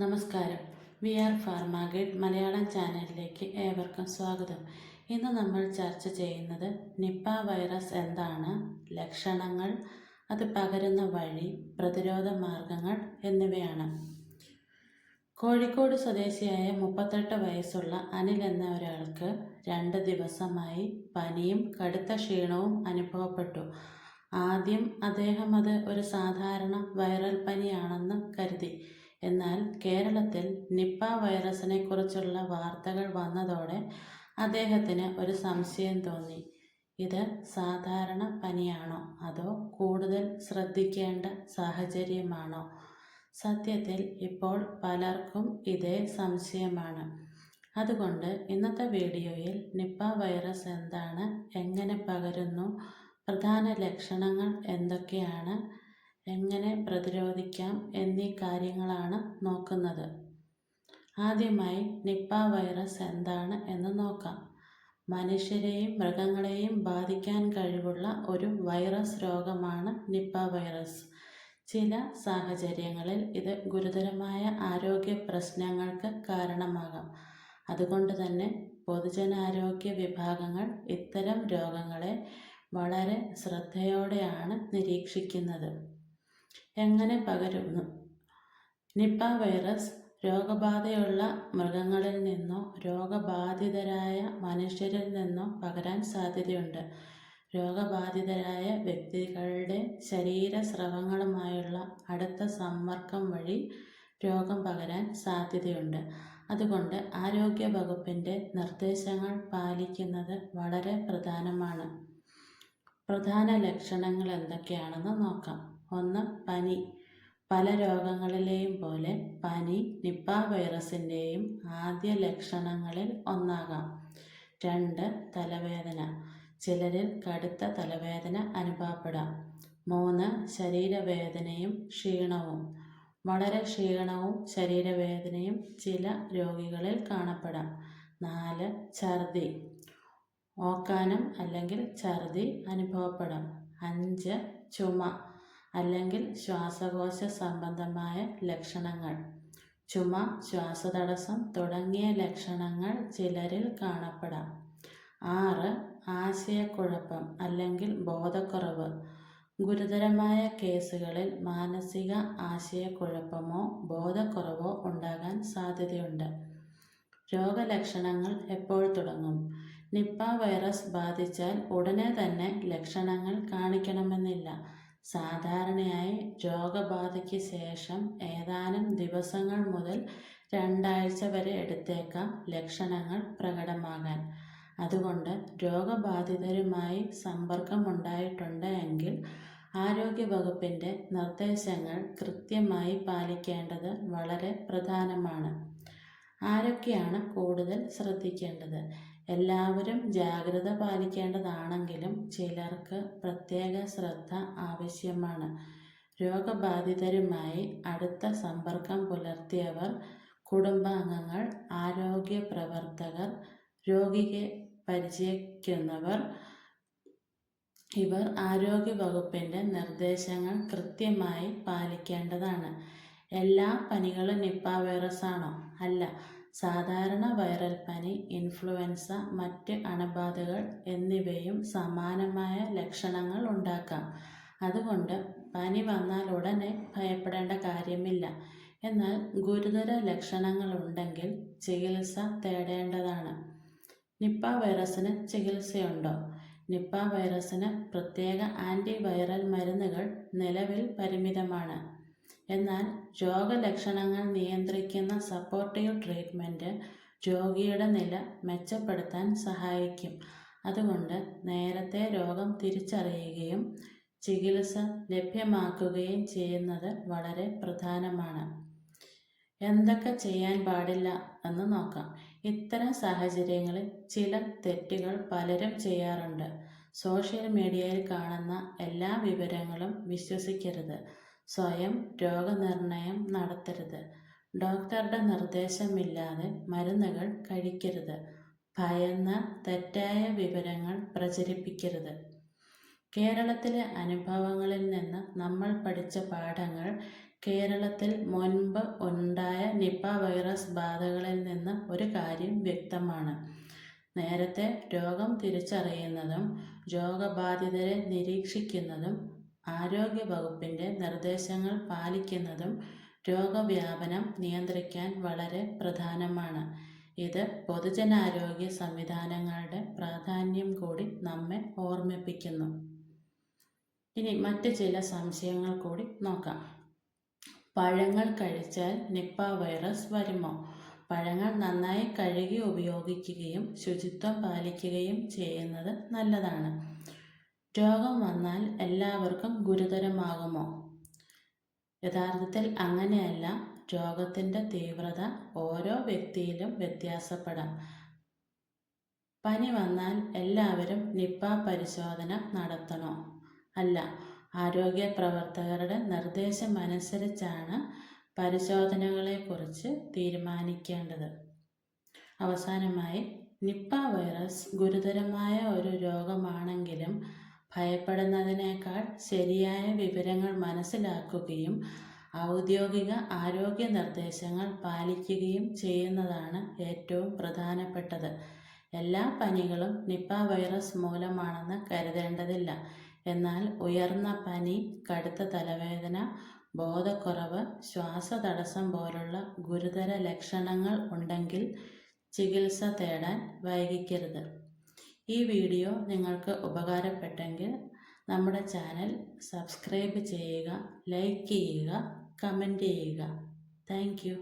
നമസ്കാരം. We are pharma guide Malayalam ചാനലിലേക്ക് ഏവർക്കും സ്വാഗതം. ഇന്ന് നമ്മൾ ചർച്ച ചെയ്യുന്നത് നിപ്പ വൈറസ് എന്താണ്, ലക്ഷണങ്ങൾ, അത് പകരുന്ന വഴി, പ്രതിരോധ മാർഗങ്ങൾ എന്നിവയാണ്. കോഴിക്കോട് സ്വദേശിയായ 38 വയസ്സുള്ള അനിൽ എന്ന ഒരാൾക്ക് 2 ദിവസമായി പനിയും കടുത്ത ക്ഷീണവും അനുഭവപ്പെട്ടു. ആദ്യം അദ്ദേഹം അത് ഒരു സാധാരണ വൈറൽ പനിയാണെന്ന് കരുതി. എന്നാൽ കേരളത്തിൽ നിപ്പ വൈറസിനെ കുറിച്ചുള്ള വാർത്തകൾ വന്നതോടെ അദ്ദേഹത്തിന് ഒരു സംശയം തോന്നി. ഇത് സാധാരണ പനിയാണോ അതോ കൂടുതൽ ശ്രദ്ധിക്കേണ്ട സാഹചര്യമാണോ? സത്യത്തിൽ ഇപ്പോൾ പലർക്കും ഇതേ സംശയമാണ്. അതുകൊണ്ട് ഇന്നത്തെ വീഡിയോയിൽ നിപ്പ വൈറസ് എന്താണ്, എങ്ങനെ പകരുന്നു, പ്രധാന ലക്ഷണങ്ങൾ എന്തൊക്കെയാണ്, എങ്ങനെ പ്രതിരോധിക്കാം എന്നീ കാര്യങ്ങളാണ് നോക്കുന്നത്. ആദ്യമായി നിപ്പ വൈറസ് എന്താണ് എന്ന് നോക്കാം. മനുഷ്യരെയും മൃഗങ്ങളെയും ബാധിക്കാൻ കഴിവുള്ള ഒരു വൈറസ് രോഗമാണ് നിപ്പ വൈറസ്. ചില സാഹചര്യങ്ങളിൽ ഇത് ഗുരുതരമായ ആരോഗ്യ പ്രശ്നങ്ങൾക്ക് കാരണമാകാം. അതുകൊണ്ട് തന്നെ പൊതുജനാരോഗ്യ വിഭാഗങ്ങൾ ഇത്തരം രോഗങ്ങളെ വളരെ ശ്രദ്ധയോടെയാണ് നിരീക്ഷിക്കുന്നത്. എങ്ങനെ പകരുന്നു? നിപ്പ വൈറസ് രോഗബാധയുള്ള മൃഗങ്ങളിൽ നിന്നോ രോഗബാധിതരായ മനുഷ്യരിൽ നിന്നോ പകരാൻ സാധ്യതയുണ്ട്. രോഗബാധിതരായ വ്യക്തികളുടെ ശരീരസ്രവങ്ങളുമായുള്ള അടുത്ത സമ്പർക്കം വഴി രോഗം പകരാൻ സാധ്യതയുണ്ട്. അതുകൊണ്ട് ആരോഗ്യ വകുപ്പിൻ്റെ നിർദ്ദേശങ്ങൾ പാലിക്കുന്നത് വളരെ പ്രധാനമാണ്. പ്രധാന ലക്ഷണങ്ങൾ എന്തൊക്കെയാണെന്ന് നോക്കാം. 1. പനി. പല രോഗങ്ങളിലെയും പോലെ പനി നിപ്പ വൈറസിൻ്റെയും ആദ്യ ലക്ഷണങ്ങളിൽ ഒന്നാകാം. 2. തലവേദന. ചിലരിൽ കടുത്ത തലവേദന അനുഭവപ്പെടാം. 3. ശരീരവേദനയും ക്ഷീണവും. വളരെ ക്ഷീണവും ശരീരവേദനയും ചില രോഗികളിൽ കാണപ്പെടാം. 4. ഛർദി. ഓക്കാനം അല്ലെങ്കിൽ ഛർദി അനുഭവപ്പെടാം. 5. ചുമ അല്ലെങ്കിൽ ശ്വാസകോശ സംബന്ധമായ ലക്ഷണങ്ങൾ. ചുമ, ശ്വാസതടസ്സം തുടങ്ങിയ ലക്ഷണങ്ങൾ ചിലരിൽ കാണപ്പെടാം. 6. ആശയക്കുഴപ്പം അല്ലെങ്കിൽ ബോധക്കുറവ്. ഗുരുതരമായ കേസുകളിൽ മാനസിക ആശയക്കുഴപ്പമോ ബോധക്കുറവോ ഉണ്ടാകാൻ സാധ്യതയുണ്ട്. രോഗലക്ഷണങ്ങൾ എപ്പോൾ തുടങ്ങും? നിപ്പ വൈറസ് ബാധിച്ചാൽ ഉടനെ തന്നെ ലക്ഷണങ്ങൾ കാണിക്കണമെന്നില്ല. സാധാരണയായി രോഗബാധയ്ക്ക് ശേഷം ഏതാനും ദിവസങ്ങൾ മുതൽ 2 ആഴ്ച വരെ എടുത്തേക്കാം ലക്ഷണങ്ങൾ പ്രകടമാകാൻ. അതുകൊണ്ട് രോഗബാധിതരുമായി സമ്പർക്കമുണ്ടായിട്ടുണ്ട് എങ്കിൽ ആരോഗ്യവകുപ്പിൻ്റെ നിർദ്ദേശങ്ങൾ കൃത്യമായി പാലിക്കേണ്ടത് വളരെ പ്രധാനമാണ്. ആരൊക്കെയാണ് കൂടുതൽ ശ്രദ്ധിക്കേണ്ടത്? എല്ലാവരും ജാഗ്രത പാലിക്കേണ്ടതാണെങ്കിലും ചിലർക്ക് പ്രത്യേക ശ്രദ്ധ ആവശ്യമാണ്. രോഗബാധിതരുമായി അടുത്ത സമ്പർക്കം പുലർത്തിയവർ, കുടുംബാംഗങ്ങൾ, ആരോഗ്യ പ്രവർത്തകർ, രോഗിയെ പരിചരിക്കുന്നവർ ഇവർ ആരോഗ്യ വകുപ്പിൻ്റെ നിർദ്ദേശങ്ങൾ കൃത്യമായി പാലിക്കേണ്ടതാണ്. എല്ലാ പനികളും നിപ്പ വൈറസ് ആണോ? അല്ല. സാധാരണ വൈറൽ പനി, ഇൻഫ്ലുവൻസ, മറ്റ് അണുബാധകൾ എന്നിവയും സമാനമായ ലക്ഷണങ്ങൾ ഉണ്ടാക്കാം. അതുകൊണ്ട് പനി വന്നാൽ ഉടനെ ഭയപ്പെടേണ്ട കാര്യമില്ല. എന്നാൽ ഗുരുതര ലക്ഷണങ്ങളുണ്ടെങ്കിൽ ചികിത്സ തേടേണ്ടതാണ്. നിപ്പ വൈറസിന് ചികിത്സയുണ്ടോ? നിപ്പ വൈറസിന് പ്രത്യേക ആൻറ്റിവൈറൽ മരുന്നുകൾ നിലവിൽ പരിമിതമാണ്. എന്നാൽ രോഗലക്ഷണങ്ങൾ നിയന്ത്രിക്കുന്ന സപ്പോർട്ടീവ് ട്രീറ്റ്മെൻറ്റ് രോഗിയുടെ നില മെച്ചപ്പെടുത്താൻ സഹായിക്കും. അതുകൊണ്ട് നേരത്തെ രോഗം തിരിച്ചറിയുകയും ചികിത്സ ലഭ്യമാക്കുകയും ചെയ്യുന്നത് വളരെ പ്രധാനമാണ്. എന്തൊക്കെ ചെയ്യാൻ പാടില്ല എന്ന് നോക്കാം. ഇത്തരം സാഹചര്യങ്ങളിൽ ചില തെറ്റുകൾ പലരും ചെയ്യാറുണ്ട്. സോഷ്യൽ മീഡിയയിൽ കാണുന്ന എല്ലാ വിവരങ്ങളും വിശ്വസിക്കരുത്. സ്വയം രോഗനിർണയം നടത്തരുത്. ഡോക്ടറുടെ നിർദ്ദേശമില്ലാതെ മരുന്നുകൾ കഴിക്കരുത്. ഭയന്ന് തെറ്റായ വിവരങ്ങൾ പ്രചരിപ്പിക്കരുത്. കേരളത്തിലെ അനുഭവങ്ങളിൽ നിന്ന് നമ്മൾ പഠിച്ച പാഠങ്ങൾ കേരളത്തിൽ മുൻപ് ഉണ്ടായ നിപ വൈറസ് ബാധകളിൽ നിന്ന് ഒരു കാര്യം വ്യക്തമാണ്. നേരത്തെ രോഗം തിരിച്ചറിയുന്നതും രോഗബാധിതരെ നിരീക്ഷിക്കുന്നതും ആരോഗ്യവകുപ്പിൻ്റെ നിർദ്ദേശങ്ങൾ പാലിക്കുന്നതും രോഗവ്യാപനം നിയന്ത്രിക്കാൻ വളരെ പ്രധാനമാണ്. ഇത് പൊതുജനാരോഗ്യ സംവിധാനങ്ങളുടെ പ്രാധാന്യം കൂടി നമ്മെ ഓർമ്മിപ്പിക്കുന്നു. ഇനി മറ്റ് ചില സംശയങ്ങൾ കൂടി നോക്കാം. പഴങ്ങൾ കഴിച്ചാൽ നിപ വൈറസ് വരുമോ? പഴങ്ങൾ നന്നായി കഴുകി ഉപയോഗിക്കുകയും ശുചിത്വം പാലിക്കുകയും ചെയ്യുന്നത് നല്ലതാണ്. രോഗം വന്നാൽ എല്ലാവർക്കും ഗുരുതരമാകുമോ? യഥാർത്ഥത്തിൽ അങ്ങനെയല്ല. രോഗത്തിൻ്റെ തീവ്രത ഓരോ വ്യക്തിയിലും വ്യത്യാസപ്പെടാം. പനി വന്നാൽ എല്ലാവരും നിപ പരിശോധന നടത്തണോ? അല്ല. ആരോഗ്യ പ്രവർത്തകരുടെ നിർദ്ദേശമനുസരിച്ചാണ് പരിശോധനകളെക്കുറിച്ച് തീരുമാനിക്കേണ്ടത്. അവസാനമായി, നിപ വൈറസ് ഗുരുതരമായ ഒരു രോഗമാണെങ്കിലും ഭയപ്പെടുന്നതിനേക്കാൾ ശരിയായ വിവരങ്ങൾ മനസ്സിലാക്കുകയും ഔദ്യോഗിക ആരോഗ്യ നിർദ്ദേശങ്ങൾ പാലിക്കുകയും ചെയ്യുന്നതാണ് ഏറ്റവും പ്രധാനപ്പെട്ടത്. എല്ലാ പനികളും നിപ വൈറസ് മൂലമാണെന്ന് കരുതേണ്ടതില്ല. എന്നാൽ ഉയർന്ന പനി, കടുത്ത തലവേദന, ബോധക്കുറവ്, ശ്വാസതടസ്സം പോലുള്ള ഗുരുതര ലക്ഷണങ്ങൾ ഉണ്ടെങ്കിൽ ചികിത്സ തേടാൻ വൈകിക്കരുത്. ഈ വീഡിയോ നിങ്ങൾക്ക് ഉപകാരപ്പെട്ടെങ്കിൽ നമ്മുടെ ചാനൽ സബ്സ്ക്രൈബ് ചെയ്യുക, ലൈക്ക് ചെയ്യുക, കമൻറ്റ് ചെയ്യുക. Thank you.